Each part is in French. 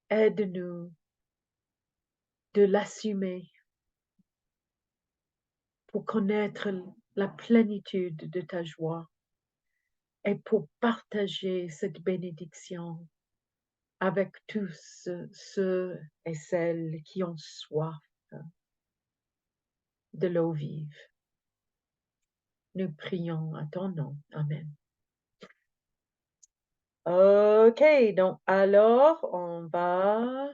aide-nous de l'assumer pour connaître la plénitude de ta joie et pour partager cette bénédiction avec tous ceux et celles qui ont soif de l'eau vive. Nous prions à ton nom. Amen. OK, donc alors on va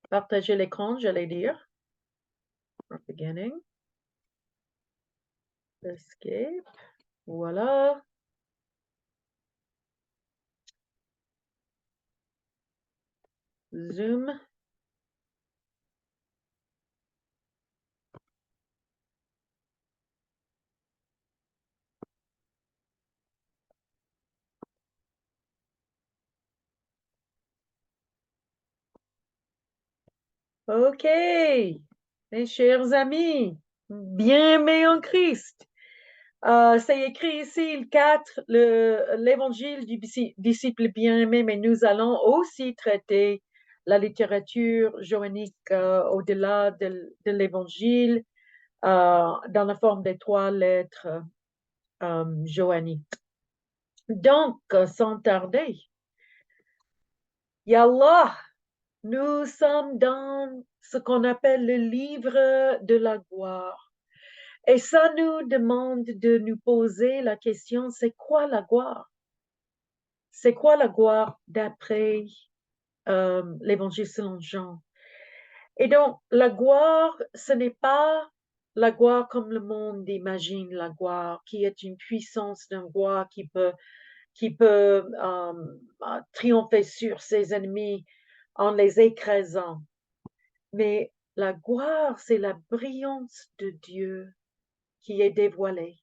partager l'écran, j'allais dire. Beginning. Escape. Voilà. Zoom. OK, mes chers amis, bien-aimés en Christ. C'est écrit ici, le 4, l'évangile du disciple bien-aimé, mais nous allons aussi traiter la littérature joannique au-delà de l'évangile dans la forme des 3 lettres joanniques. Donc, sans tarder, Yallah, nous sommes dans ce qu'on appelle le livre de la gloire. Et ça nous demande de nous poser la question, c'est quoi la gloire? C'est quoi la gloire d'après l'évangile selon Jean? Et donc, la gloire, ce n'est pas la gloire comme le monde imagine la gloire, qui est une puissance d'un roi qui peut triompher sur ses ennemis en les écrasant. Mais la gloire, c'est la brillance de Dieu qui est dévoilée.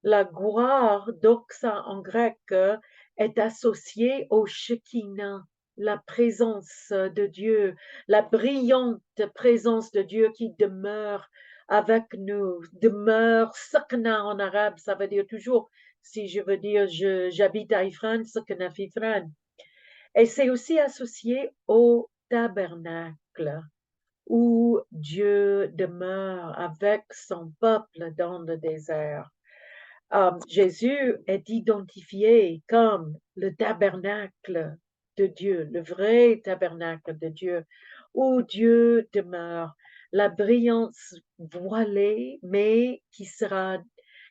La gloire, doxa en grec, est associée au Shekinah, la présence de Dieu, la brillante présence de Dieu qui demeure avec nous, demeure, sakna en arabe, ça veut dire toujours, si je veux dire, j'habite à Ifran, sakna fi Ifran. Et c'est aussi associé au tabernacle, où Dieu demeure avec son peuple dans le désert. Jésus est identifié comme le tabernacle de Dieu, le vrai tabernacle de Dieu, où Dieu demeure, la brillance voilée, mais qui sera,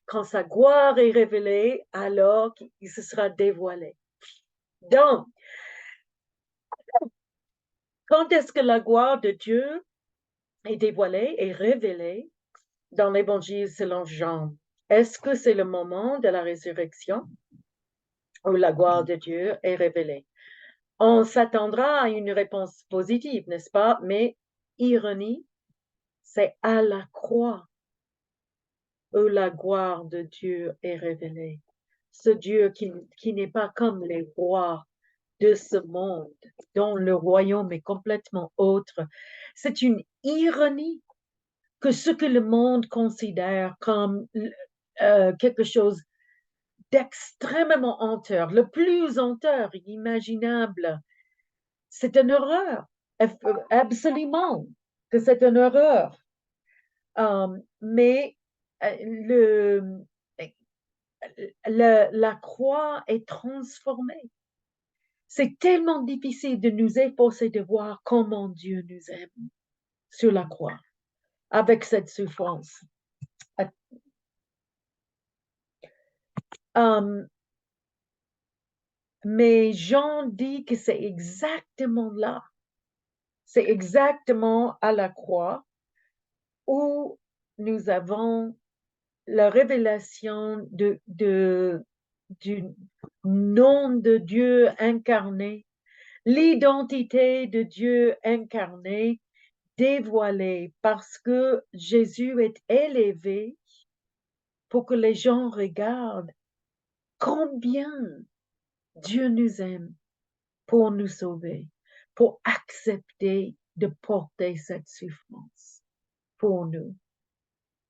quand sa gloire est révélée, alors il se sera dévoilé. Donc, quand est-ce que la gloire de Dieu est dévoilée et révélée dans l'évangile selon Jean? Est-ce que c'est le moment de la résurrection où la gloire de Dieu est révélée? On s'attendra à une réponse positive, n'est-ce pas? Mais ironie, c'est à la croix où la gloire de Dieu est révélée. Ce Dieu qui n'est pas comme les rois de ce monde, dont le royaume est complètement autre. C'est une ironie que ce que le monde considère comme quelque chose d'extrêmement honteux, le plus honteux imaginable, c'est une horreur. Absolument que c'est une horreur. Mais la croix est transformée. C'est tellement difficile de nous efforcer de voir comment Dieu nous aime sur la croix, avec cette souffrance. Mais Jean dit que c'est exactement là, c'est exactement à la croix où nous avons la révélation du nom de Dieu incarné, l'identité de Dieu incarné, dévoilée parce que Jésus est élevé pour que les gens regardent combien Dieu nous aime pour nous sauver, pour accepter de porter cette souffrance pour nous.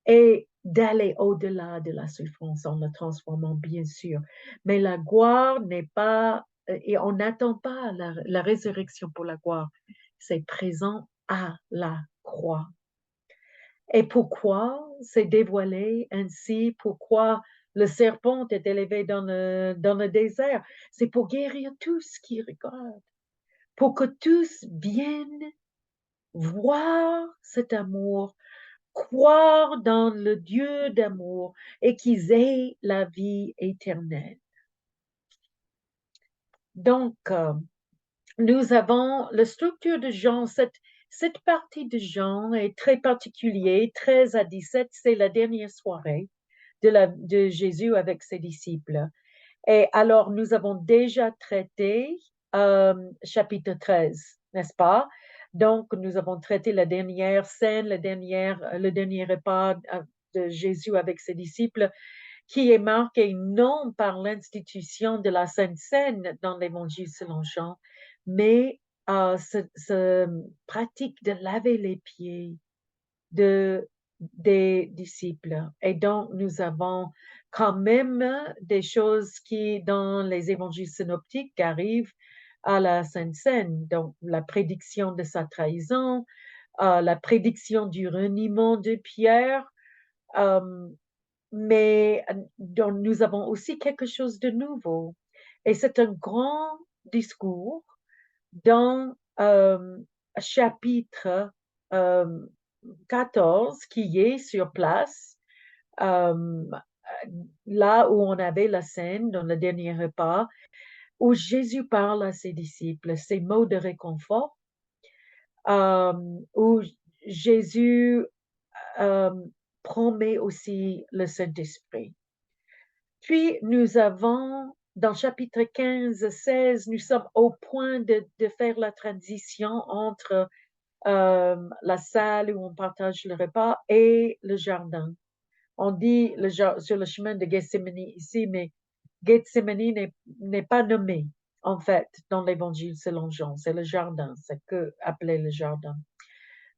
Et d'aller au-delà de la souffrance en la transformant, bien sûr. Mais la gloire n'est pas, et on n'attend pas la résurrection pour la gloire. C'est présent à la croix. Et pourquoi c'est dévoilé ainsi? Pourquoi le serpent est élevé dans le désert? C'est pour guérir tous qui regardent, pour que tous viennent voir cet amour, croire dans le Dieu d'amour et qu'ils aient la vie éternelle. Donc, nous avons la structure de Jean, cette partie de Jean est très particulière, 13 à 17, c'est la dernière soirée de Jésus avec ses disciples. Et alors, nous avons déjà traité chapitre 13, n'est-ce pas? Donc, nous avons traité la dernière scène, le dernier repas de Jésus avec ses disciples, qui est marqué non par l'institution de la Sainte Seine dans l'Évangile selon Jean, mais ce pratique de laver les pieds des disciples. Et donc, nous avons quand même des choses qui, dans les évangiles synoptiques, arrivent à la Sainte Seine. Donc, la prédiction de sa trahison, la prédiction du reniement de Pierre, euh, mais donc, nous avons aussi quelque chose de nouveau. Et c'est un grand discours dans chapitre euh, 14 qui est sur place, euh, là où on avait la scène dans le dernier repas, où Jésus parle à ses disciples, ces mots de réconfort, où Jésus euh, promet aussi le Saint-Esprit. Puis nous avons, dans chapitre 15, 16, nous sommes au point de faire la transition entre la salle où on partage le repas et le jardin. On dit sur le chemin de Gethsemane ici, mais Gethsemane n'est pas nommé, en fait, dans l'Évangile selon Jean. C'est le jardin, c'est que appelé le jardin.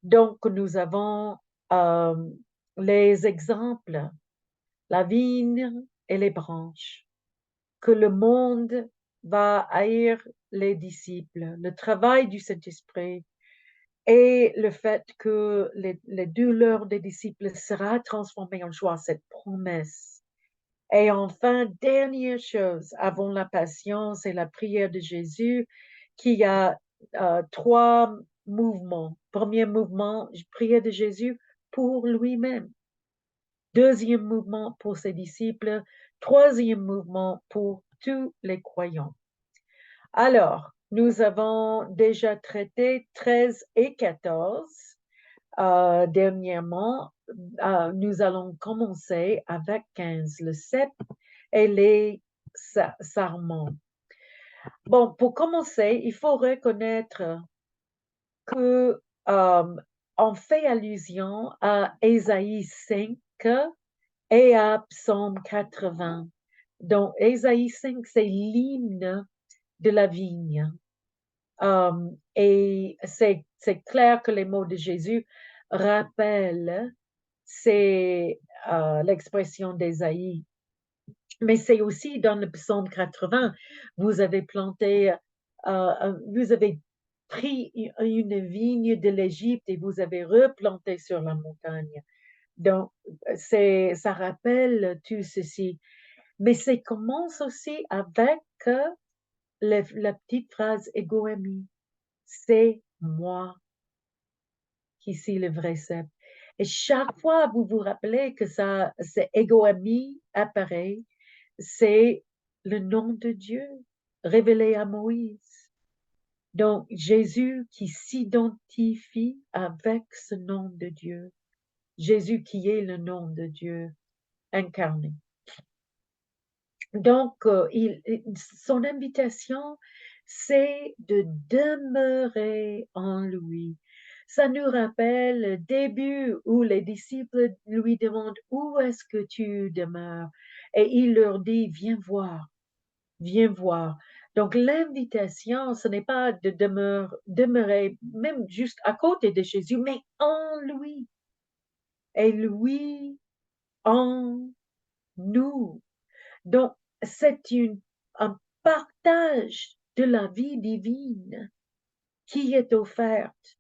Donc, nous avons euh, les exemples, la vigne et les branches, que le monde va haïr les disciples, le travail du Saint-Esprit et le fait que les douleurs des disciples sera transformée en joie, cette promesse. Et enfin, dernière chose, avant la patience et la prière de Jésus, qui a trois mouvements. Premier mouvement, prière de Jésus pour lui-même. Deuxième mouvement pour ses disciples. Troisième mouvement pour tous les croyants. Alors, nous avons déjà traité 13 et 14 dernièrement. Nous allons commencer avec 15, le cep et les sarments. Bon, pour commencer, il faut reconnaître que on fait allusion à Ésaïe 5 et à Psaume 80. Donc, Ésaïe 5, c'est l'hymne de la vigne. Et c'est clair que les mots de Jésus rappellent l'expression d'Ésaïe. Mais c'est aussi dans le psaume 80, vous avez planté, vous avez pris une vigne de l'Égypte et vous avez replanté sur la montagne. Donc, ça rappelle tout ceci. Mais ça commence aussi avec la petite phrase égoémie. C'est moi qui suis le vrai cep. Et chaque fois, vous vous rappelez que c'est égoémie apparaît, c'est le nom de Dieu révélé à Moïse. Donc, Jésus qui s'identifie avec ce nom de Dieu. Jésus qui est le nom de Dieu incarné. Donc, son invitation, c'est de demeurer en lui. Ça nous rappelle le début où les disciples lui demandent où est-ce que tu demeures? Et il leur dit, viens voir, viens voir. Donc, l'invitation, ce n'est pas de demeurer même juste à côté de Jésus, mais en lui. Et lui en nous. Donc, c'est un partage de la vie divine qui est offerte,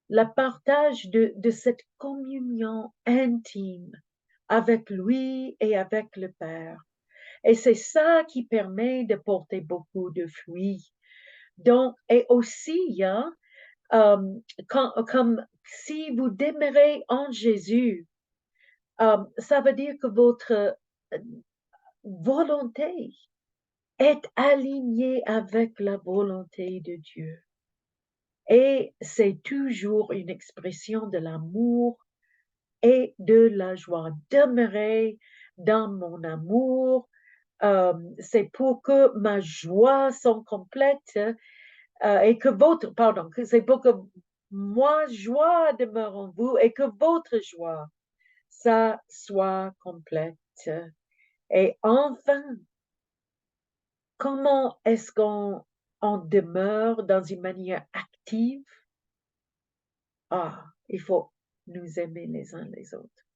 le partage de cette communion intime avec lui et avec le Père. Et c'est ça qui permet de porter beaucoup de fruits. Donc, et aussi, hein, comme si vous demeurez en Jésus, ça veut dire que votre volonté est alignée avec la volonté de Dieu. Et c'est toujours une expression de l'amour et de la joie. Demeurer dans mon amour, c'est pour que ma joie soit complète et que votre, pardon, c'est pour que moi, joie demeure en vous et que votre joie, ça soit complète. Et enfin, comment est-ce qu'on demeure dans une manière active? Ah, il faut nous aimer les uns les autres.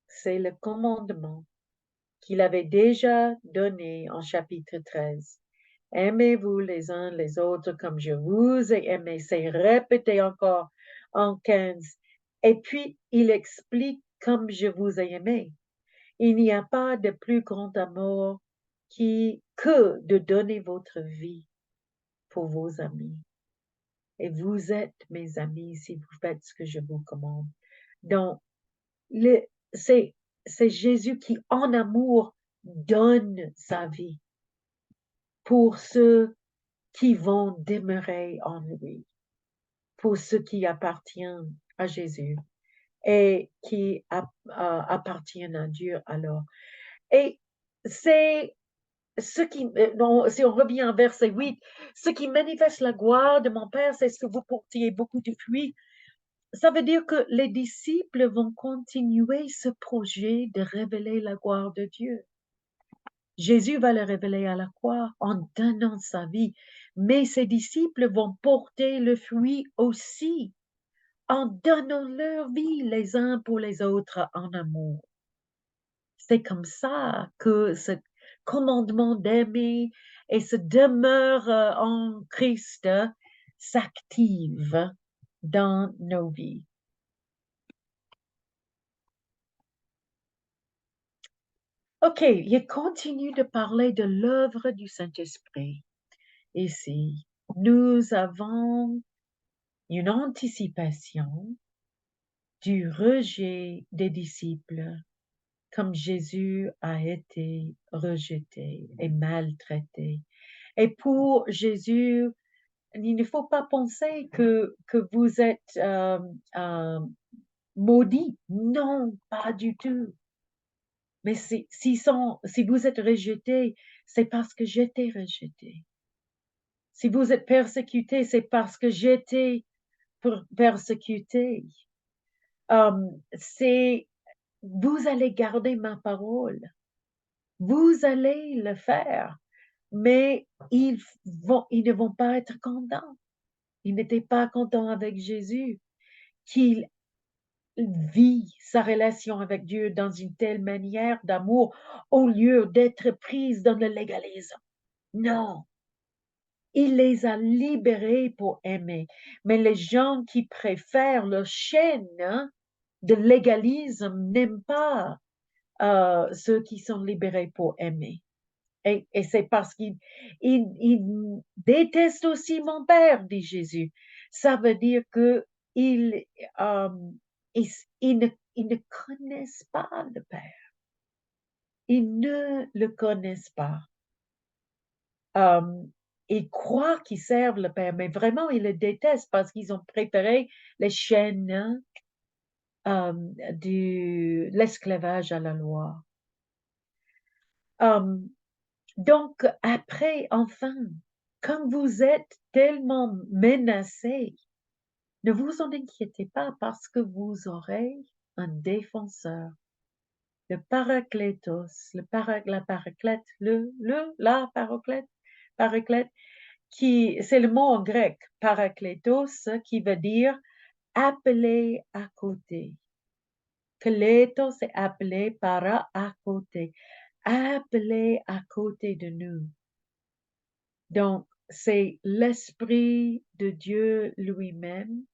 C'est le commandement qu'il avait déjà donné en chapitre 13. Aimez-vous les uns les autres comme je vous ai aimé. C'est répété encore en 15. Et puis, il explique comme je vous ai aimé. Il n'y a pas de plus grand amour que de donner votre vie pour vos amis. Et vous êtes mes amis si vous faites ce que je vous commande. Donc, c'est Jésus qui, en amour, donne sa vie pour ceux qui vont demeurer en lui, pour ceux qui appartiennent à Jésus et qui appartiennent à Dieu alors. Et c'est ce qui, si on revient à verset 8, ce qui manifeste la gloire de mon Père, c'est ce que vous portiez beaucoup de fruits. Ça veut dire que les disciples vont continuer ce projet de révéler la gloire de Dieu. Jésus va le révéler à la croix en donnant sa vie, mais ses disciples vont porter le fruit aussi en donnant leur vie les uns pour les autres en amour. C'est comme ça que ce commandement d'aimer et ce demeure en Christ s'active dans nos vies. OK, il continue de parler de l'œuvre du Saint-Esprit. Ici, nous avons une anticipation du rejet des disciples, comme Jésus a été rejeté et maltraité. Et pour Jésus, il ne faut pas penser que vous êtes maudit. Non, pas du tout. Mais si vous êtes rejeté, c'est parce que j'étais rejeté. Si vous êtes persécuté, c'est parce que j'étais persécuté. C'est vous allez garder ma parole. Vous allez le faire. Mais ils ne vont pas être contents. Ils n'étaient pas contents avec Jésus, qu'il vit sa relation avec Dieu dans une telle manière d'amour au lieu d'être prise dans le légalisme. Non, il les a libérés pour aimer. Mais les gens qui préfèrent leur chaîne de légalisme n'aiment pas ceux qui sont libérés pour aimer. Et c'est parce qu'il déteste aussi mon Père, dit Jésus. Ça veut dire que euh, ils ne connaissent pas le Père. Ils ne le connaissent pas. Euh, ils croient qu'ils servent le Père, mais vraiment, ils le détestent parce qu'ils ont préparé les chaînes de l'esclavage à la loi. Donc, après, enfin, quand vous êtes tellement menacé, ne vous en inquiétez pas parce que vous aurez un défenseur, le Paraclétos, la Paraclète, la Paraclète, c'est le mot en grec, Parakletos, qui veut dire appeler à côté. Kleto, c'est appelé, para à côté, appelé à côté de nous. Donc, c'est l'Esprit de Dieu lui-même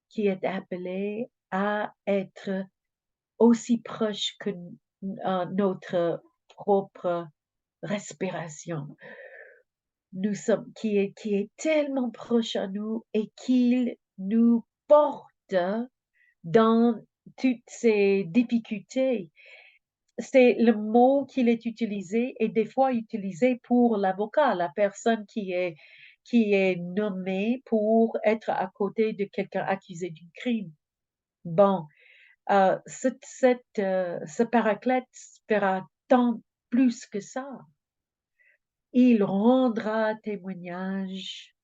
qui est appelé à être aussi proche que notre propre respiration. Qui est tellement proche à nous et qu'il nous porte dans toutes ces difficultés. C'est le mot qu'il est utilisé et des fois utilisé pour l'avocat, la personne qui est nommée pour être à côté de quelqu'un accusé d'un crime. Bon, ce paraclète fera tant plus que ça. Il rendra témoignage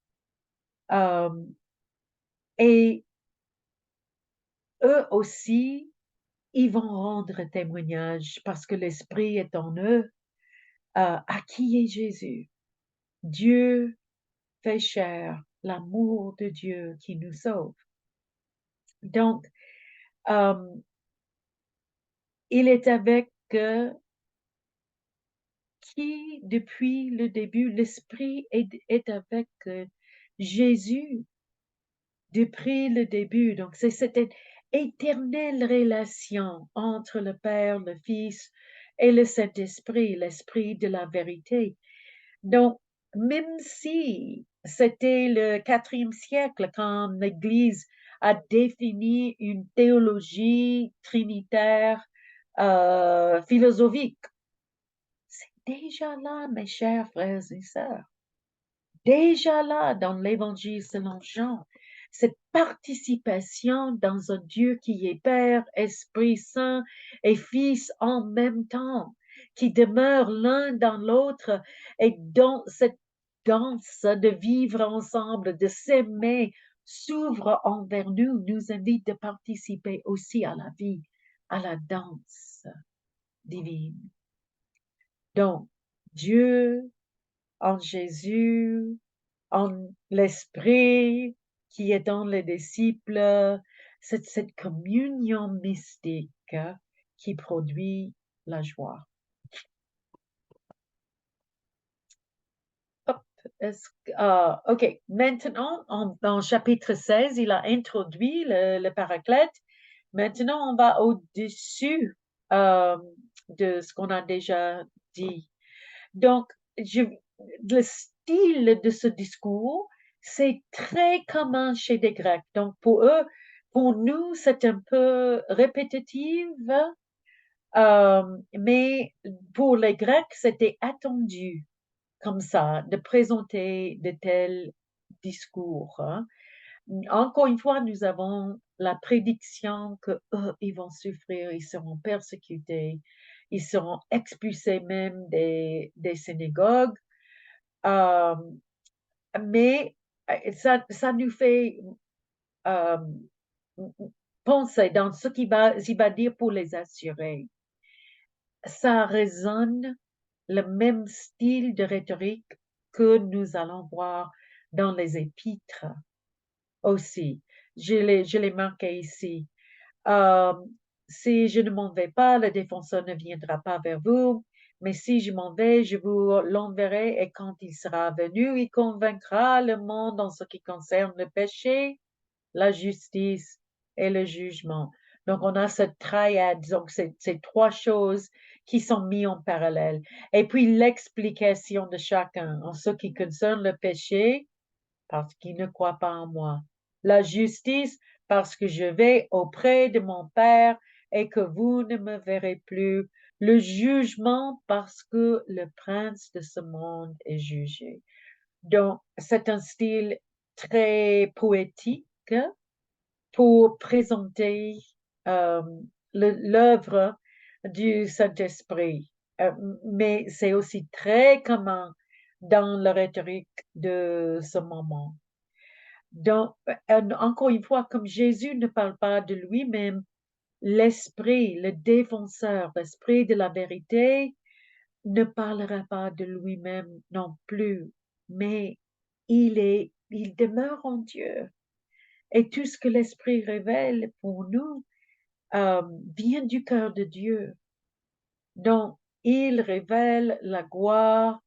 euh, et eux aussi, ils vont rendre témoignage parce que l'Esprit est en eux. À qui est Jésus? Dieu fait chair, l'amour de Dieu qui nous sauve. Donc, euh, il est avec qui, depuis le début, l'Esprit est avec Jésus depuis le début. Donc, c'est cette éternelle relation entre le Père, le Fils et le Saint-Esprit, l'Esprit de la vérité. Donc, même si c'était le IVe siècle quand l'Église a défini une théologie trinitaire philosophique, c'est déjà là, mes chers frères et sœurs, déjà là dans l'Évangile selon Jean, cette participation dans un Dieu qui est Père, Esprit Saint et Fils en même temps, qui demeure l'un dans l'autre et dans cette danse de vivre ensemble, de s'aimer, s'ouvre envers nous, nous invite de participer aussi à la vie, à la danse divine. Donc, Dieu en Jésus, en l'Esprit qui est dans les disciples, cette communion mystique qui produit la joie. Hop, OK, maintenant, dans chapitre 16, il a introduit le paraclète. Maintenant, on va au-dessus de ce qu'on a déjà dit. Donc, le style de ce discours, c'est très commun chez des Grecs. Donc, pour eux, pour nous, c'est un peu répétitif, mais pour les Grecs, c'était attendu comme ça, de présenter de tels discours, hein. Encore une fois, nous avons la prédiction que ils vont souffrir, ils seront persécutés, ils seront expulsés même des synagogues. Euh, mais ça nous fait euh, penser dans ce qu'il va dire pour les assurés. Ça résonne le même style de rhétorique que nous allons voir dans les épîtres aussi. Je l'ai marqué ici. Euh, si je ne m'en vais pas, le défenseur ne viendra pas vers vous. Mais si je m'en vais, je vous l'enverrai et quand il sera venu, il convaincra le monde en ce qui concerne le péché, la justice et le jugement. Donc, on a cette triade, donc ces trois choses qui sont mises en parallèle. Et puis, l'explication de chacun en ce qui concerne le péché, parce qu'il ne croit pas en moi. La justice, parce que je vais auprès de mon Père et que vous ne me verrez plus. Le jugement, parce que le prince de ce monde est jugé. Donc, c'est un style très poétique pour présenter euh, l'œuvre du Saint-Esprit. Mais c'est aussi très commun dans la rhétorique de ce moment. Donc, encore une fois, comme Jésus ne parle pas de lui-même, l'Esprit, le défenseur, l'Esprit de la vérité, ne parlera pas de lui-même non plus, mais il demeure en Dieu. Et tout ce que l'Esprit révèle pour nous, vient du cœur de Dieu. Donc, il révèle la gloire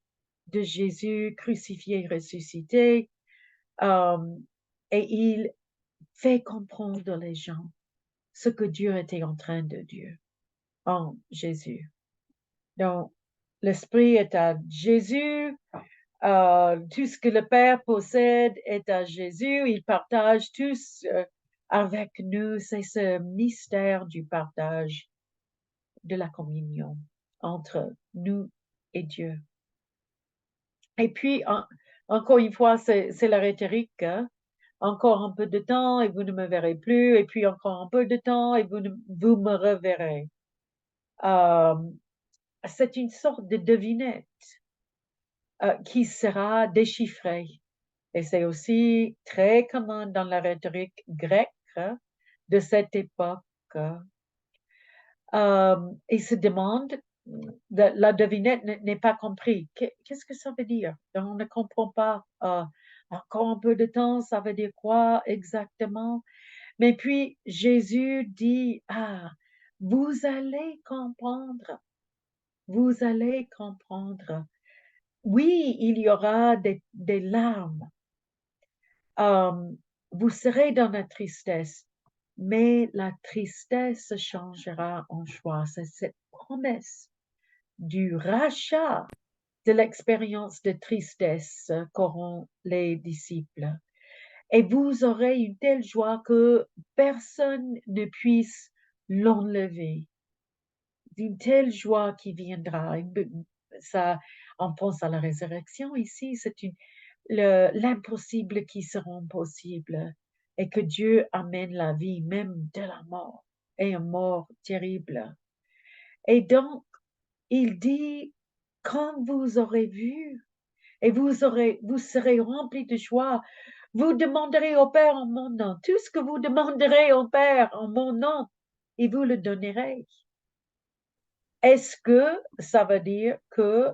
de Jésus crucifié et ressuscité, euh, et il fait comprendre les gens ce que Dieu était en train de dire en Jésus. Donc, l'Esprit est à Jésus, tout ce que le Père possède est à Jésus, il partage tous avec nous, c'est ce mystère du partage de la communion entre nous et Dieu. Et puis, encore une fois, c'est la rhétorique, hein. Encore un peu de temps et vous ne me verrez plus, et puis encore un peu de temps et vous me reverrez. Euh, c'est une sorte de devinette qui sera déchiffrée. Et c'est aussi très commun dans la rhétorique grecque de cette époque. Il se demande, la devinette n'est pas compris. Qu'est-ce que ça veut dire? On ne comprend pas. Encore un peu de temps, ça veut dire quoi exactement? Mais puis Jésus dit, vous allez comprendre, vous allez comprendre. Oui, il y aura des larmes. Euh, vous serez dans la tristesse, mais la tristesse changera en joie. C'est cette promesse du rachat de l'expérience de tristesse qu'auront les disciples. Et vous aurez une telle joie que personne ne puisse l'enlever. D'une telle joie qui viendra. Ça, on pense à la résurrection ici, c'est l'impossible qui sera possible et que Dieu amène la vie même de la mort et une mort terrible. Et donc, il dit, quand vous aurez vu et vous serez remplis de joie, vous demanderez au Père en mon nom. Tout ce que vous demanderez au Père en mon nom, et vous le donnerez. Est-ce que ça veut dire que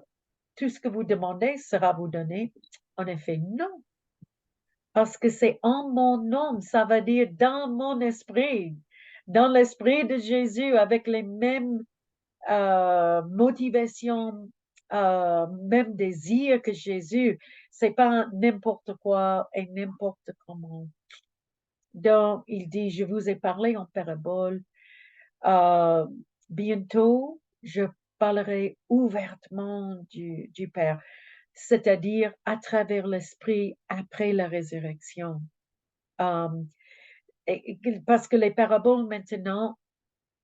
tout ce que vous demandez sera vous donné? En effet, non. Parce que c'est en mon nom, ça veut dire dans mon esprit, dans l'esprit de Jésus, avec les mêmes motivations, même désirs que Jésus. C'est pas n'importe quoi et n'importe comment. Donc, il dit, je vous ai parlé en parabole. Euh, bientôt, je parlerai ouvertement du Père, c'est-à-dire à travers l'Esprit après la résurrection. Euh, parce que les paraboles maintenant,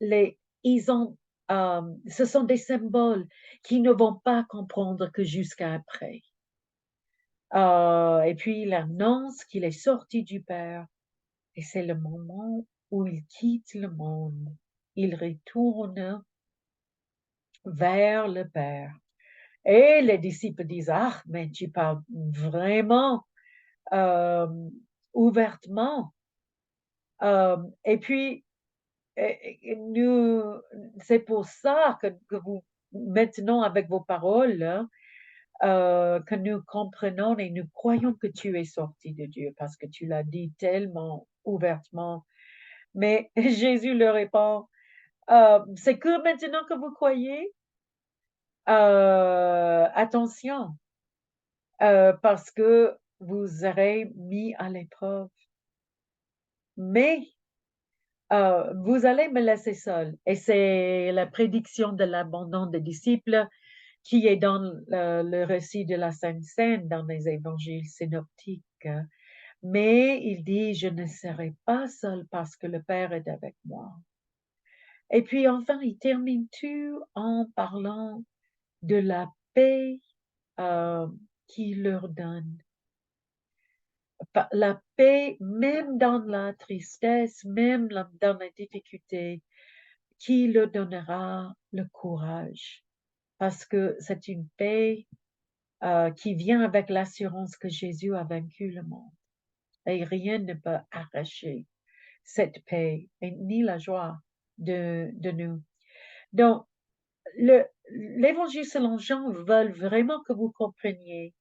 ils ont, ce sont des symboles qui ne vont pas comprendre que jusqu'à après. Et puis il annonce qu'il est sorti du Père et c'est le moment où il quitte le monde. Il retourne vers le Père. Et les disciples disent, ah, mais tu parles vraiment euh, ouvertement. Et puis, nous, c'est pour ça que vous, maintenant, avec vos paroles, hein, que nous comprenons et nous croyons que tu es sorti de Dieu parce que tu l'as dit tellement ouvertement. Mais Jésus leur répond, c'est que maintenant que vous croyez, attention, parce que vous serez mis à l'épreuve. Mais vous allez me laisser seul. Et c'est la prédiction de l'abandon des disciples qui est dans le récit de la Sainte Seine, dans les évangiles synoptiques. Mais il dit, je ne serai pas seul parce que le Père est avec moi. Et puis enfin, il termine tout en parlant de la paix euh, qu'il leur donne. La paix, même dans la tristesse, même dans la difficulté, qui leur donnera le courage. Parce que c'est une paix qui vient avec l'assurance que Jésus a vaincu le monde. Et rien ne peut arracher cette paix, et ni la joie de nous. Donc, l'évangile selon Jean veut vraiment que vous compreniez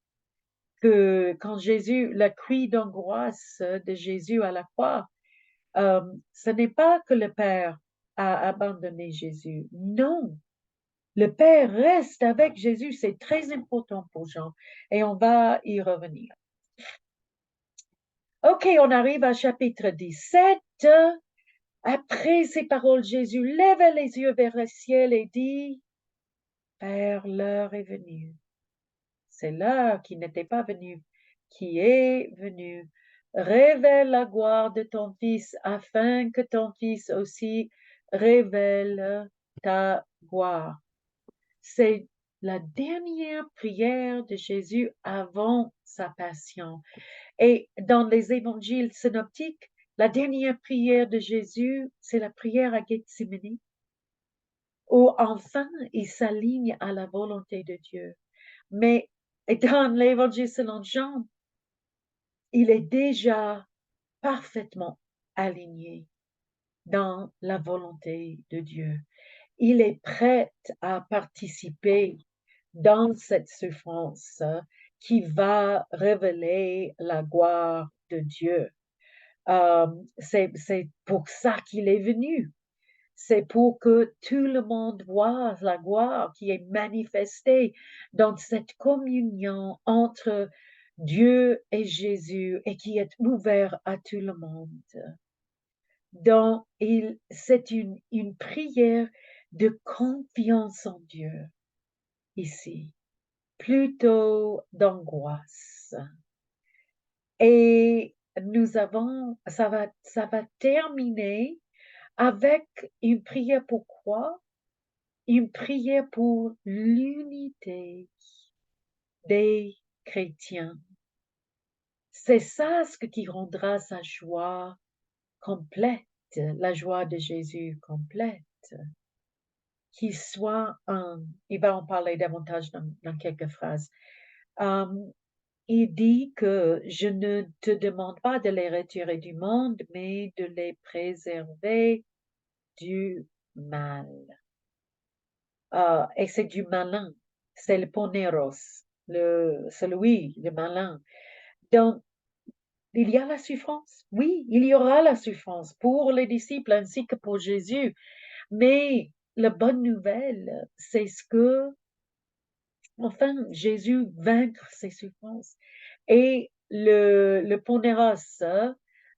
que quand Jésus, le cri d'angoisse de Jésus à la croix, ce n'est pas que le Père a abandonné Jésus. Non, le Père reste avec Jésus. C'est très important pour Jean et on va y revenir. Ok, on arrive à chapitre 17. Après ces paroles, Jésus lève les yeux vers le ciel et dit, Père, l'heure est venue. C'est l'heure qui n'était pas venue, qui est venue. Révèle la gloire de ton Fils, afin que ton Fils aussi révèle ta gloire. C'est la dernière prière de Jésus avant sa passion. Et dans les évangiles synoptiques, la dernière prière de Jésus, c'est la prière à Gethsémani, où enfin il s'aligne à la volonté de Dieu. Mais dans l'évangile selon Jean, il est déjà parfaitement aligné dans la volonté de Dieu. Il est prêt à participer dans cette souffrance qui va révéler la gloire de Dieu. C'est pour ça qu'il est venu. C'est pour que tout le monde voit la gloire qui est manifestée dans cette communion entre Dieu et Jésus et qui est ouverte à tout le monde. Donc, c'est une prière de confiance en Dieu ici, plutôt d'angoisse. Et ça va terminer avec une prière pour quoi? Une prière pour l'unité des chrétiens. C'est ça ce qui rendra sa joie complète, la joie de Jésus complète. Qu'il soit un. Il va en parler davantage dans quelques phrases. Il dit que je ne te demande pas de les retirer du monde, mais de les préserver du mal. Et c'est du malin. C'est le poneros, le malin. Donc, il y a la souffrance. Oui, il y aura la souffrance pour les disciples ainsi que pour Jésus. Mais la bonne nouvelle, c'est ce que, enfin, Jésus vaincre ses souffrances. Et le poneros,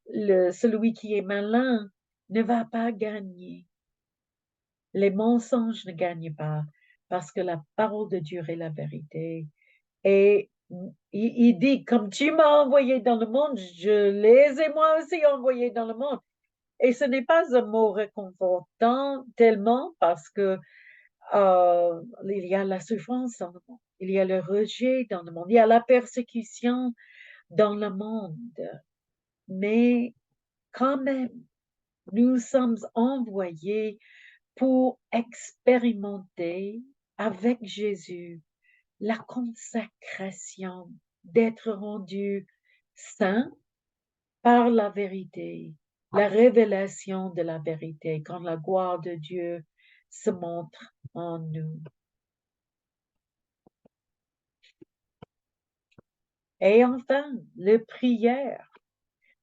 celui qui est malin, ne va pas gagner. Les mensonges ne gagnent pas parce que la parole de Dieu est la vérité. Et il dit, comme tu m'as envoyé dans le monde, je les ai moi aussi envoyés dans le monde. Et ce n'est pas un mot réconfortant tellement parce que il y a la souffrance dans le monde, il y a le rejet dans le monde, il y a la persécution dans le monde. Mais quand même, nous sommes envoyés pour expérimenter avec Jésus la consécration d'être rendu saint par la vérité, la révélation de la vérité, quand la gloire de Dieu se montre en nous. Et enfin, la prière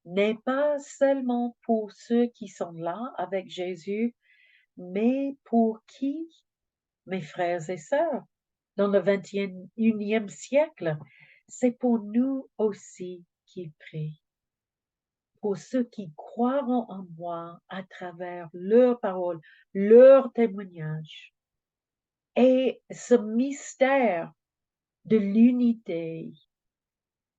n'est pas seulement pour ceux qui sont là avec Jésus, mais pour qui, mes frères et sœurs, dans le 21e siècle, c'est pour nous aussi qu'il prie. Pour ceux qui croiront en moi à travers leurs paroles, leurs témoignages. Et ce mystère de l'unité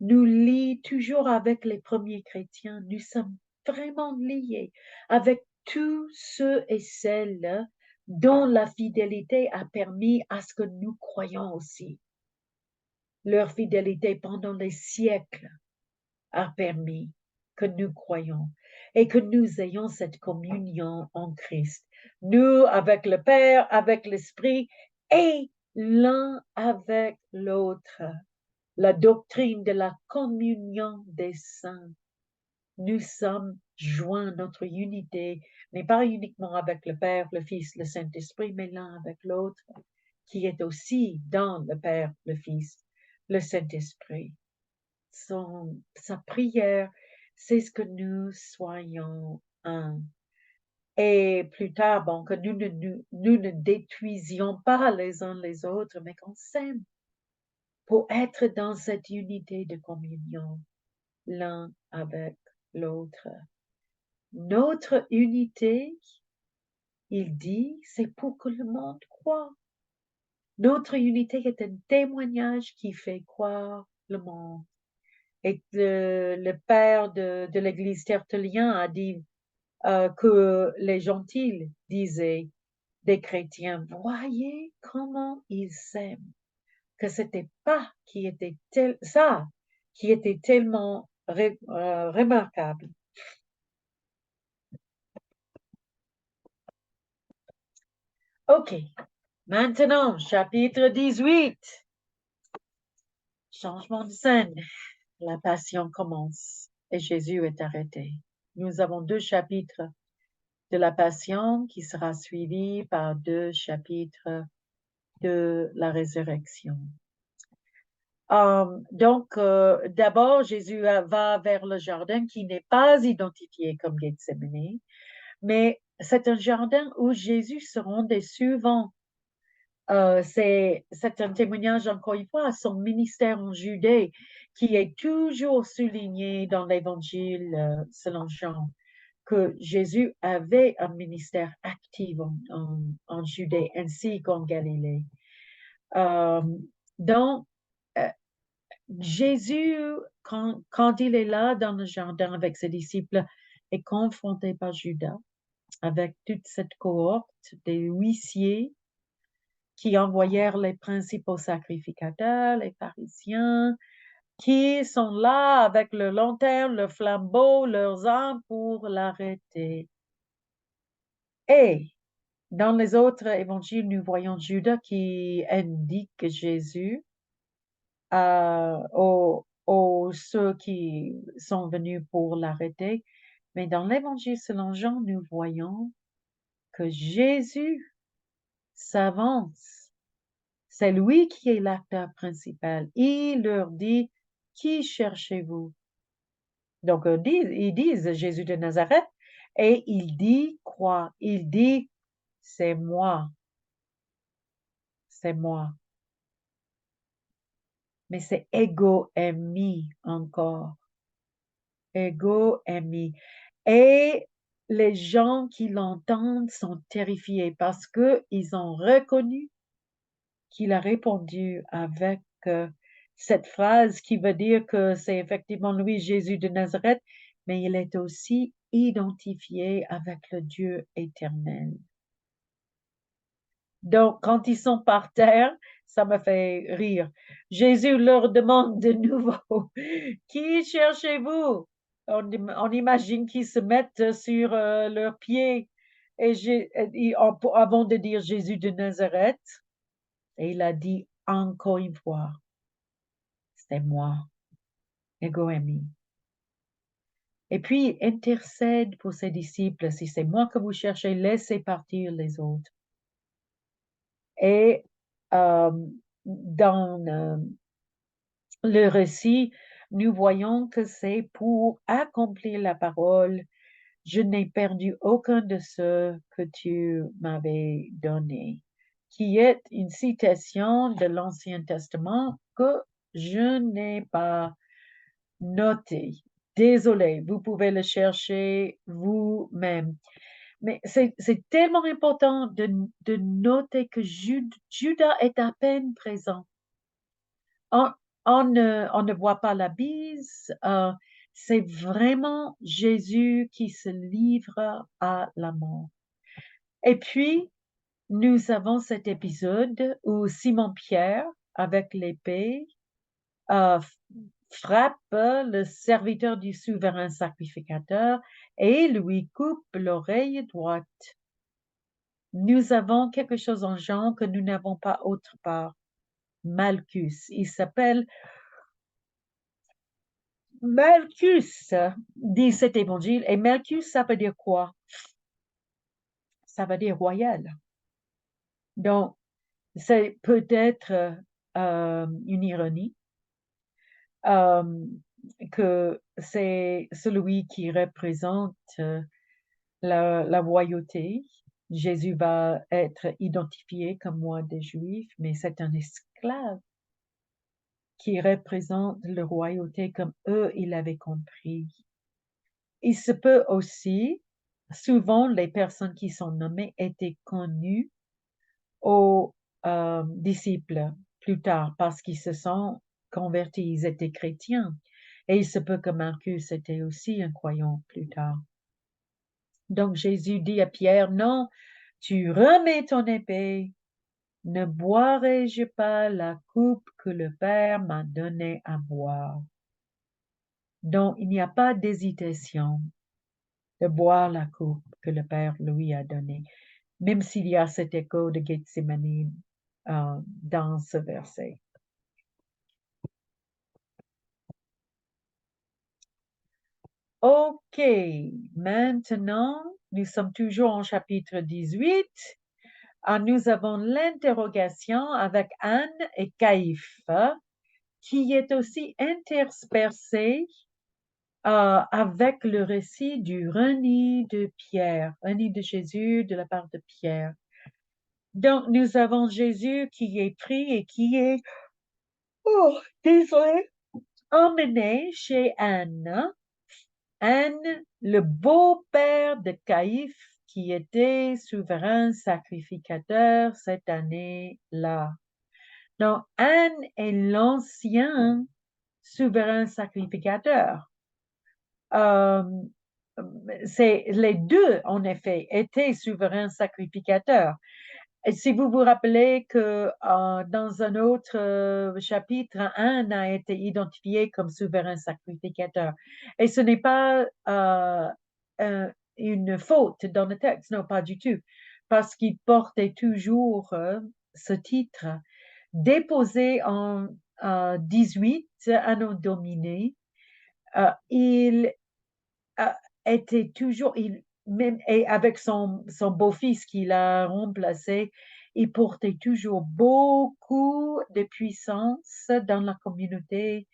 nous lie toujours avec les premiers chrétiens. Nous sommes vraiment liés avec tous ceux et celles dont la fidélité a permis à ce que nous croyons aussi. Leur fidélité pendant les siècles a permis que nous croyons et que nous ayons cette communion en Christ. Nous avec le Père, avec l'Esprit et l'un avec l'autre. La doctrine de la communion des saints. Nous sommes joints, notre unité n'est pas uniquement avec le Père, le Fils, le Saint-Esprit, mais l'un avec l'autre, qui est aussi dans le Père, le Fils, le Saint-Esprit. Sa prière, c'est ce que nous soyons un. Et plus tard, bon, que nous ne détruisions pas les uns les autres, mais qu'on s'aime pour être dans cette unité de communion l'un avec l'autre. Notre unité, il dit, c'est pour que le monde croit. Notre unité est un témoignage qui fait croire le monde. Et le père de l'Église tertullien a dit que les gentils disaient des chrétiens, voyez comment ils s'aiment, que c'était pas ça qui était tellement remarquable. OK, maintenant, chapitre 18, changement de scène. La passion commence et Jésus est arrêté. Nous avons 2 chapitres de la passion qui sera suivi par 2 chapitres de la résurrection. Donc, d'abord, Jésus va vers le jardin qui n'est pas identifié comme Gethsemane, mais c'est un jardin où Jésus se rendait souvent. C'est un témoignage, encore une fois, à son ministère en Judée, qui est toujours souligné dans l'Évangile selon Jean, que Jésus avait un ministère actif en Judée ainsi qu'en Galilée. Euh, donc, euh, Jésus, quand il est là dans le jardin avec ses disciples, est confronté par Judas avec toute cette cohorte des huissiers qui envoyèrent les principaux sacrificateurs, les pharisiens, qui sont là avec le lanterne, le flambeau, leurs armes pour l'arrêter. Et dans les autres évangiles, nous voyons Judas qui indique Jésus aux ceux qui sont venus pour l'arrêter. Mais dans l'évangile selon Jean, nous voyons que Jésus s'avance. C'est lui qui est l'acteur principal. Il leur dit, qui cherchez-vous? Donc, ils disent Jésus de Nazareth et il dit quoi? Il dit, c'est moi, c'est moi. Mais c'est ego emi encore. Ego emi. Et les gens qui l'entendent sont terrifiés parce qu'ils ont reconnu qu'il a répondu avec cette phrase qui veut dire que c'est effectivement lui, Jésus de Nazareth, mais il est aussi identifié avec le Dieu éternel. Donc, quand ils sont par terre, ça me fait rire. Jésus leur demande de nouveau, qui cherchez-vous? On imagine qu'ils se mettent sur leurs pieds avant de dire Jésus de Nazareth. Et il a dit encore une fois, c'est moi, ego eimi. Et puis, il intercède pour ses disciples. Si c'est moi que vous cherchez, laissez partir les autres. Et dans le récit, nous voyons que c'est pour accomplir la parole. Je n'ai perdu aucun de ceux que tu m'avais donné, qui est une citation de l'Ancien Testament que je n'ai pas noté. Désolé, vous pouvez le chercher vous-même. Mais c'est tellement important de noter que Judas est à peine présent. On, on ne voit pas la bise. C'est vraiment Jésus qui se livre à la mort. Et puis, nous avons cet épisode où Simon-Pierre, avec l'épée, euh, frappe le serviteur du souverain sacrificateur et lui coupe l'oreille droite. Nous avons quelque chose en Jean que nous n'avons pas autre part. Malchus. Il s'appelle Malchus, dit cet évangile. Et Malchus, ça veut dire quoi? Ça veut dire royal. Donc, c'est peut-être une ironie que c'est celui qui représente la royauté. Jésus va être identifié comme roi des Juifs, mais c'est un esclave qui représente la royauté comme eux, ils l'avaient compris. Il se peut aussi, souvent, les personnes qui sont nommées étaient connues aux disciples plus tard parce qu'ils se sont convertis, ils étaient chrétiens. Et il se peut que Marcus était aussi un croyant plus tard. Donc Jésus dit à Pierre, non, tu remets ton épée, ne boirai-je pas la coupe que le Père m'a donnée à boire? Donc il n'y a pas d'hésitation de boire la coupe que le Père lui a donnée, même s'il y a cet écho de Gethsemane dans ce verset. OK, maintenant, nous sommes toujours en chapitre 18. Nous avons l'interrogation avec Anne et Caïphe, qui est aussi interspersée avec le récit du renier de Pierre, renier de Jésus de la part de Pierre. Donc, nous avons Jésus qui est pris et qui est, désolé, emmené chez Anne. Anne, le beau-père de Caïphe, qui était souverain sacrificateur cette année-là. Donc, Anne est l'ancien souverain sacrificateur. Euh, c'est les deux, en effet, étaient souverains sacrificateurs. Et si vous vous rappelez que dans un autre chapitre, Anne a été identifié comme souverain sacrificateur. Et ce n'est pas une faute dans le texte, non, pas du tout, parce qu'il portait toujours ce titre. Déposé en 18 Anno Domini, il était toujours, même et avec son beau-fils qu'il a remplacé, il portait toujours beaucoup de puissance dans la communauté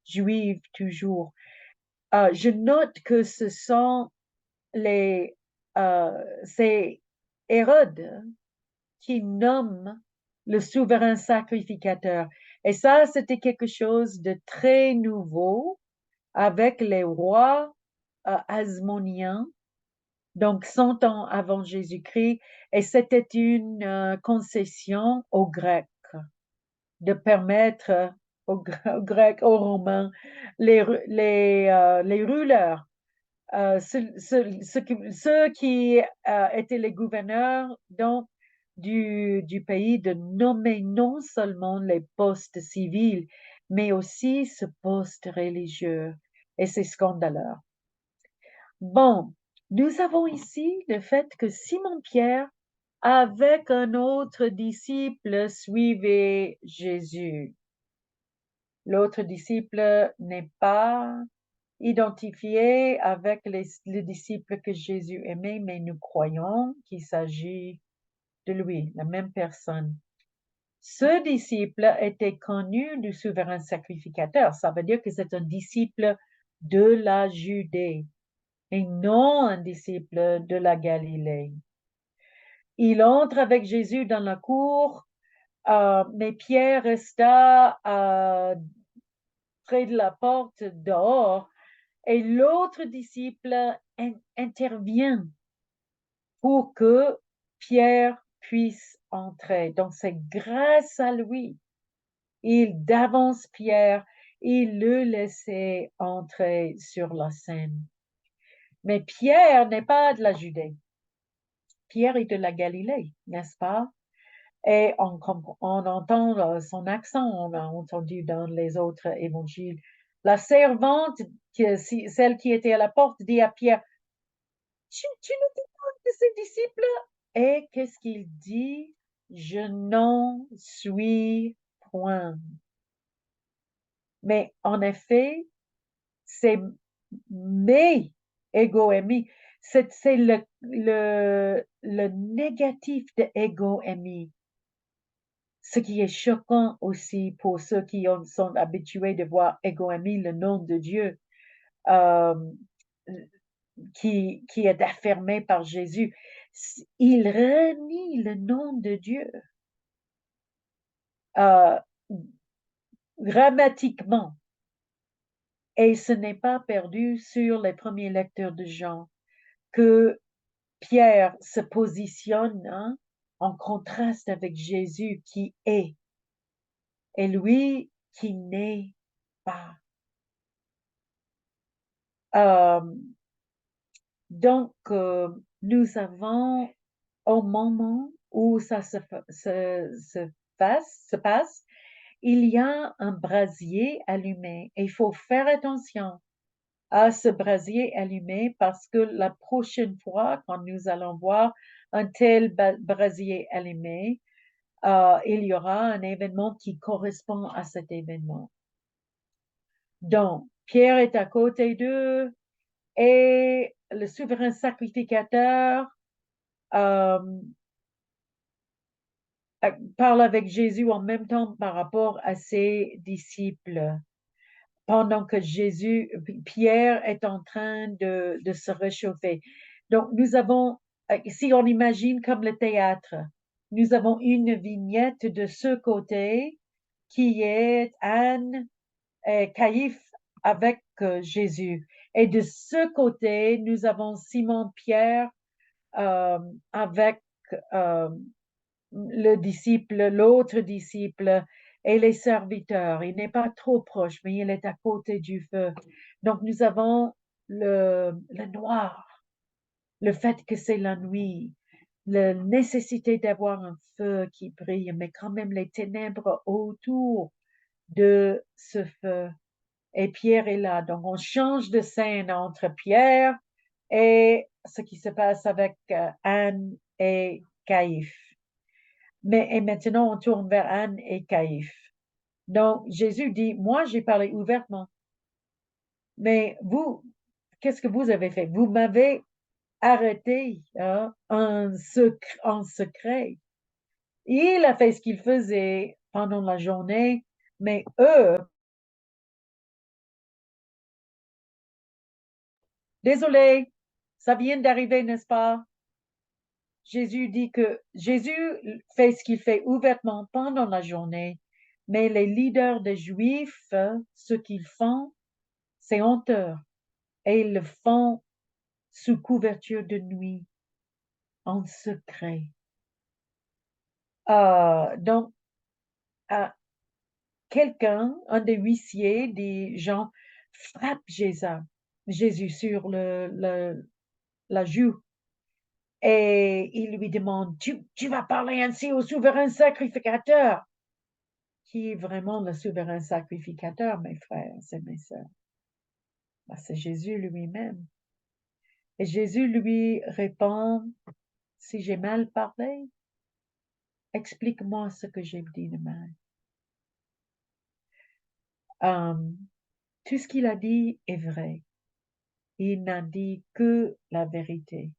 juive, toujours. Je note que ce sont c'est Hérode qui nomme le souverain sacrificateur. Et ça, c'était quelque chose de très nouveau avec les rois hasmoniens, donc 100 ans avant Jésus-Christ, et c'était une concession aux Grecs de permettre aux Grecs, aux Romains, les ruleurs, ceux qui étaient les gouverneurs du pays, de nommer non seulement les postes civils, mais aussi ce poste religieux. Et c'est scandaleux. Bon, nous avons ici le fait que Simon-Pierre, avec un autre disciple, suivait Jésus. L'autre disciple n'est pas identifié avec les disciples que Jésus aimait, mais nous croyons qu'il s'agit de lui, la même personne. Ce disciple était connu du souverain sacrificateur. Ça veut dire que c'est un disciple de la Judée et non un disciple de la Galilée. Il entre avec Jésus dans la cour, mais Pierre resta près de la porte dehors et l'autre disciple intervient pour que Pierre puisse entrer. Donc c'est grâce à lui. Il d'avance Pierre, il le laissait entrer sur la scène. Mais Pierre n'est pas de la Judée. Pierre est de la Galilée, n'est-ce pas? Et on entend son accent, on a entendu dans les autres évangiles. La servante, celle qui était à la porte, dit à Pierre, tu nous demandes de ses disciples? Et qu'est-ce qu'il dit? Je n'en suis point. Mais en effet, c'est mes égoémie. C'est le négatif de égoémie. Ce qui est choquant aussi pour ceux qui sont habitués de voir égoémie, le nom de Dieu. Euh, qui est affirmé par Jésus, il renie le nom de Dieu. Euh, Grammatiquement, et ce n'est pas perdu sur les premiers lecteurs de Jean que Pierre se positionne en contraste avec Jésus qui est et lui qui n'est pas. Euh, donc, nous avons au moment où ça se passe, il y a un brasier allumé et il faut faire attention à ce brasier allumé parce que la prochaine fois, quand nous allons voir un tel brasier allumé, il y aura un événement qui correspond à cet événement. Donc, Pierre est à côté d'eux et le souverain sacrificateur euh, parle avec Jésus en même temps par rapport à ses disciples. Pendant que Pierre est en train de se réchauffer. Donc, nous avons, si on imagine comme le théâtre, nous avons une vignette de ce côté qui est Anne et Caïphe avec Jésus. Et de ce côté, nous avons Simon-Pierre avec euh, le disciple, l'autre disciple et les serviteurs. Il n'est pas trop proche, mais il est à côté du feu. Donc nous avons le noir, le fait que c'est la nuit, la nécessité d'avoir un feu qui brille, mais quand même les ténèbres autour de ce feu. Et Pierre est là. Donc on change de scène entre Pierre et ce qui se passe avec Anne et Caïphe. Et maintenant, on tourne vers Anne et Caïphe. Donc, Jésus dit, moi, j'ai parlé ouvertement, mais vous, qu'est-ce que vous avez fait? Vous m'avez arrêté en secret. Il a fait ce qu'il faisait pendant la journée, mais eux, désolé, ça vient d'arriver, n'est-ce pas? Jésus dit que Jésus fait ce qu'il fait ouvertement pendant la journée, mais les leaders des Juifs, ce qu'ils font, c'est honteux. Et ils le font sous couverture de nuit, en secret. Donc, quelqu'un, un des huissiers, des gens, frappe Jésus sur la joue et il lui demande, tu vas parler ainsi au souverain sacrificateur? Qui est vraiment le souverain sacrificateur, mes frères et mes sœurs? C'est Jésus lui-même. Et Jésus lui répond, si j'ai mal parlé, explique-moi ce que j'ai dit de mal. Tout ce qu'il a dit est vrai. Il n'a dit que la vérité.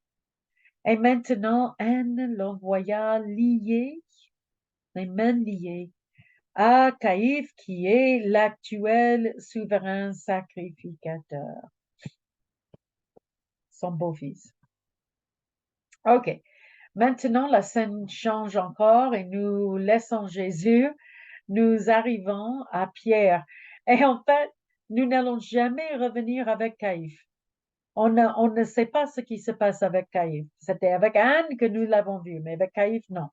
Et maintenant, Anne l'envoya lié, les mains liées, à Caïphe, qui est l'actuel souverain sacrificateur, son beau-fils. OK. Maintenant, la scène change encore et nous laissons Jésus. Nous arrivons à Pierre. Et en fait, nous n'allons jamais revenir avec Caïphe. On ne sait pas ce qui se passe avec Caïphe. C'était avec Anne que nous l'avons vu, mais avec Caïphe, non.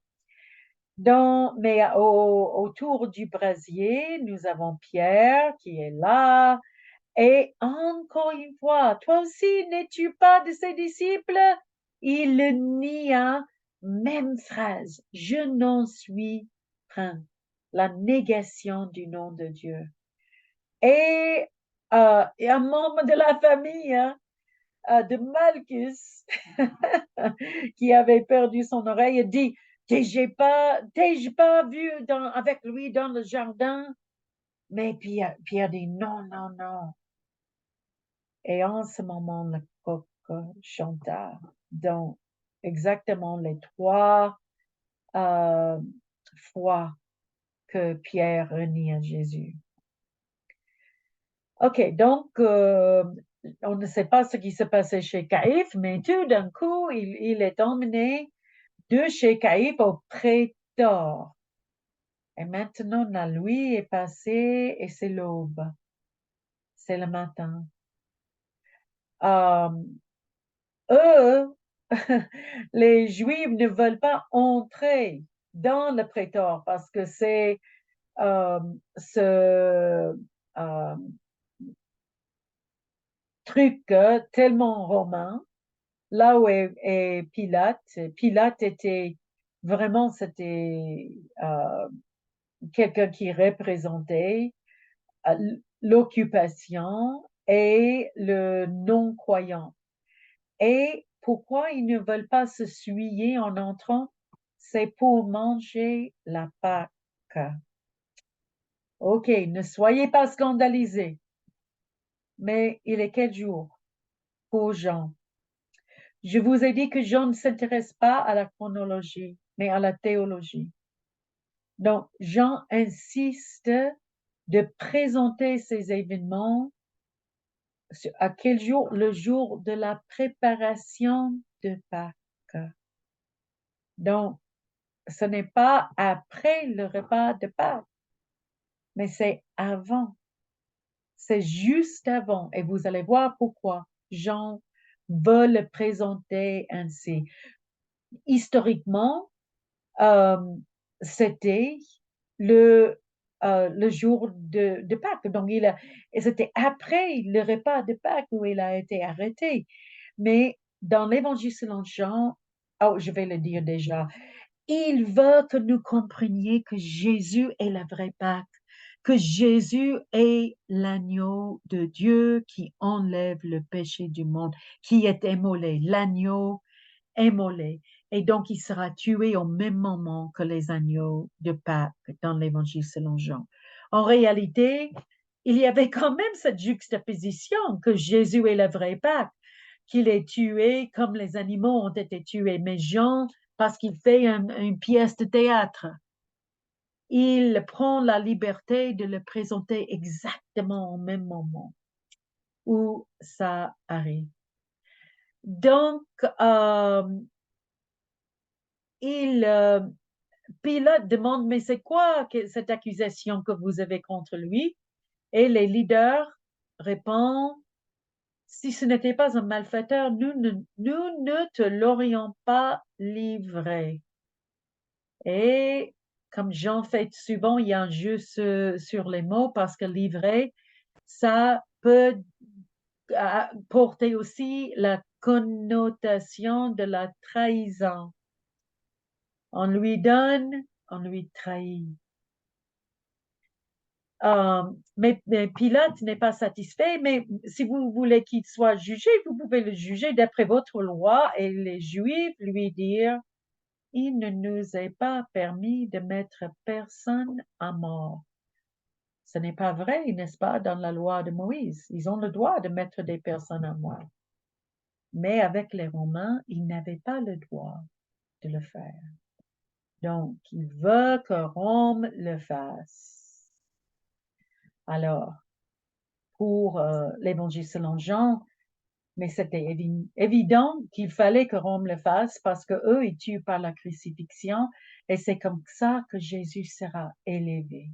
Mais autour du brasier, nous avons Pierre qui est là. Et encore une fois, toi aussi, n'es-tu pas de ses disciples? Il nia, même phrase, je n'en suis point. La négation du nom de Dieu. Et un membre de la famille de Malchus, qui avait perdu son oreille, dit, t'ai-je pas vu avec lui dans le jardin? Mais Pierre dit, non, non, non. Et en ce moment, le coq chanta. Donc, exactement les trois euh, fois que Pierre renie à Jésus. OK, donc, on ne sait pas ce qui se passait chez Caïphe, mais tout d'un coup, il est emmené de chez Caïphe au prétor. Et maintenant, la nuit est passée et c'est l'aube. C'est le matin. Euh, eux, les Juifs ne veulent pas entrer dans le prétor parce que c'est euh, ce truc tellement romain. Là où est Pilate, Pilate était vraiment, c'était quelqu'un qui représentait l'occupation et le non-croyant. Et pourquoi ils ne veulent pas se souiller en entrant? C'est pour manger la Pâque. Ok, ne soyez pas scandalisés. Mais il est quel jour pour Jean? Je vous ai dit que Jean ne s'intéresse pas à la chronologie, mais à la théologie. Donc, Jean insiste de présenter ces événements à quel jour? Le jour de la préparation de Pâques. Donc, ce n'est pas après le repas de Pâques, mais c'est avant. C'est juste avant. Et vous allez voir pourquoi Jean veut le présenter ainsi. Historiquement, euh, c'était le, le jour de Pâques. Donc, et c'était après le repas de Pâques où il a été arrêté. Mais dans l'Évangile selon Jean, oh, je vais le dire déjà, il veut que nous comprenions que Jésus est la vraie Pâque, que Jésus est l'agneau de Dieu qui enlève le péché du monde, qui est immolé, l'agneau immolé. Et donc, il sera tué au même moment que les agneaux de Pâques dans l'Évangile selon Jean. En réalité, il y avait quand même cette juxtaposition que Jésus est la vraie Pâque, qu'il est tué comme les animaux ont été tués. Mais Jean, parce qu'il fait une pièce de théâtre, il prend la liberté de le présenter exactement au même moment où ça arrive. Donc, il, Pilate demande, mais c'est quoi cette accusation que vous avez contre lui? Et les leaders répondent, si ce n'était pas un malfaiteur, nous ne te l'aurions pas livré. Et comme j'en fais souvent, il y a un jeu sur les mots parce que livrer, ça peut porter aussi la connotation de la trahison. On lui donne, on lui trahit. Mais Pilate n'est pas satisfait, mais si vous voulez qu'il soit jugé, vous pouvez le juger d'après votre loi et les Juifs lui dire, il ne nous est pas permis de mettre personne à mort. Ce n'est pas vrai, n'est-ce pas, dans la loi de Moïse. Ils ont le droit de mettre des personnes à mort. Mais avec les Romains, ils n'avaient pas le droit de le faire. Donc, il veut que Rome le fasse. Alors, pour l'Évangile selon Jean, mais c'était évident qu'il fallait que Rome le fasse parce qu'eux, ils tuent par la crucifixion et c'est comme ça que Jésus sera élevé.